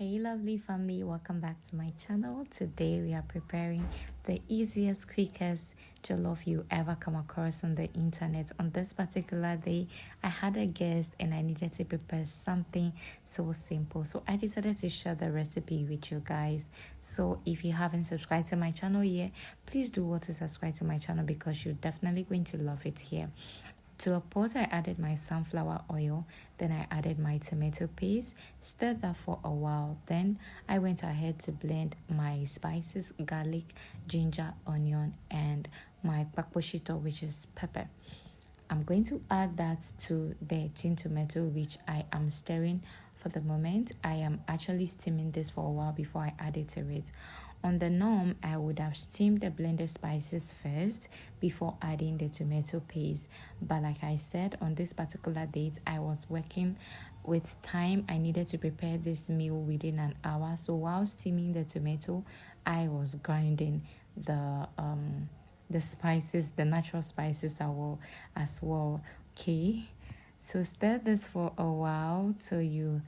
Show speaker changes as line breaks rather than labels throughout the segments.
Hey lovely family, welcome back to my channel. Today we are preparing the easiest, quickest jollof you ever come across on the internet. On this particular day, I had a guest and I needed to prepare something so simple. So I decided to share the recipe with you guys. So if you haven't subscribed to my channel yet, please do want to subscribe to my channel because you're definitely going to love it here. To a pot, I added my sunflower oil, then I added my tomato paste, stirred that for a while. Then I went ahead to blend my spices, garlic, ginger, onion, and my pakposhito, which is pepper. I'm going to add that to the tin tomato, which I am stirring for the moment. I am actually steaming this for a while before I add it to it. On the norm, I would have steamed the blended spices first before adding the tomato paste. But like I said, on this particular date, I was working with time. I needed to prepare this meal within an hour. So while steaming the tomato, I was grinding the spices, the natural spices as well. Okay, so stir this for a while till you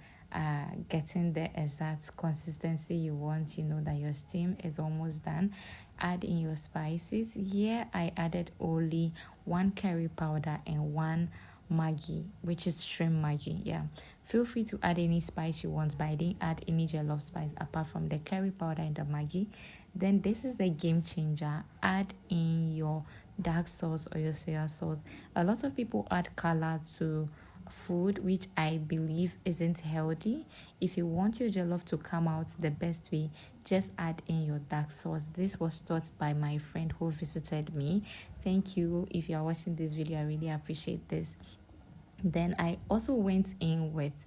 getting the exact consistency you want. You know that your steam is almost done. Add in your spices. Here I added only 1 curry powder and 1 Maggie, which is shrimp Maggie. Yeah, feel free to add any spice you want, but I didn't add any jollof spice apart from the curry powder and the Maggie. Then this is the game changer. Add in your dark sauce or your soya sauce. A lot of people add color to food, which I believe isn't healthy. If you want your jollof to come out the best way, just add in your dark sauce. This was taught by my friend who visited me. Thank you. If you are watching this video, I really appreciate this. Then I also went in with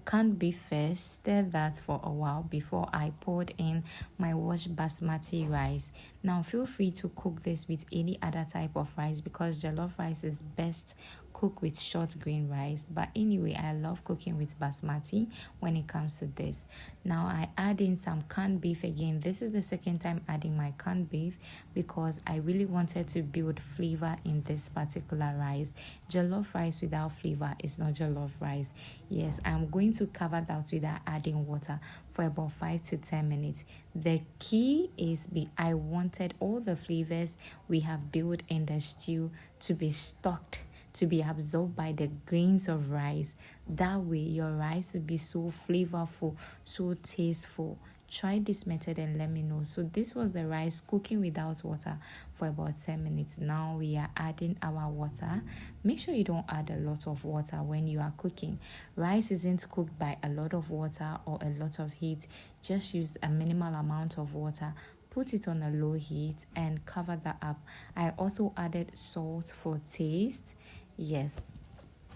canned beef first, stirred that for a while before I poured in my washed basmati rice. Now feel free to cook this with any other type of rice because jollof rice is best cooked with short grain rice. But anyway, I love cooking with basmati when it comes to this. Now I add in some canned beef again. This is the second time adding my canned beef because I really wanted to build flavor in this particular rice. Jollof rice without flavor is not jollof rice. Yes, I'm going to cover that without adding water for about 5 to 10 minutes. The key is I wanted all the flavors we have built in the stew to be stocked, to be absorbed by the grains of rice. That way your rice will be so flavorful, so tasteful. Try this method and let me know. So this was the rice cooking without water for about 10 minutes. Now we are adding our water. Make sure you don't add a lot of water when you are cooking. Rice isn't cooked by a lot of water or a lot of heat. Just use a minimal amount of water. Put it on a low heat and cover that up. I also added salt for taste. Yes,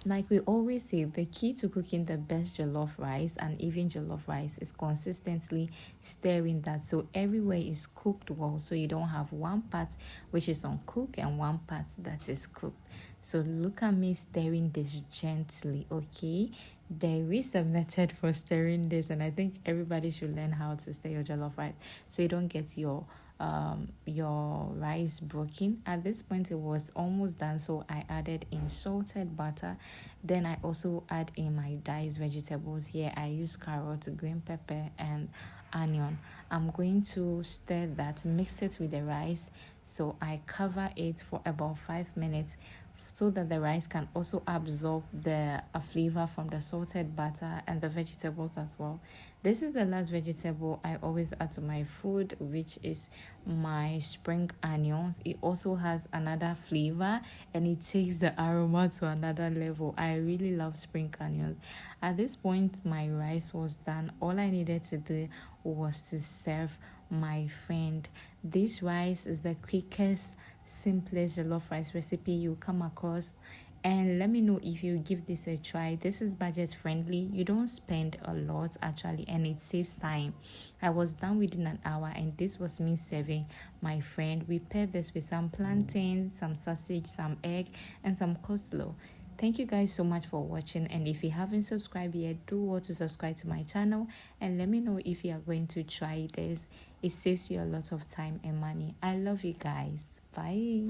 like we always say, the key to cooking the best jollof rice and even jollof rice is consistently stirring that so everywhere is cooked well, so you don't have one part which is uncooked and one part that is cooked. So look at me stirring this gently, okay? There is a method for stirring this, and I think everybody should learn how to stir your jollof rice so you don't get your rice broken. At this point it was almost done, so I added in salted butter. Then I also add in my diced vegetables. Here I use carrot, green pepper, and onion. I'm going to stir that, mix it with the rice, so I cover it for about 5 minutes so that the rice can also absorb the flavor from the salted butter and the vegetables as well. This is the last vegetable I always add to my food, which is my spring onions. It also has another flavor and it takes the aroma to another level. I really love spring onions. At this point, my rice was done. All I needed to do was to serve my friend. This rice is the quickest, simplest jollof rice recipe you come across, and let me know if you give this a try. This is budget friendly. You don't spend a lot actually, and it saves time. I was done within an hour, and this was me serving my friend. We paired this with some plantain, some sausage, some egg, and some coleslaw. Thank you guys so much for watching, and if you haven't subscribed yet, do want to subscribe to my channel and let me know if you are going to try this. It saves you a lot of time and money. I love you guys. Bye.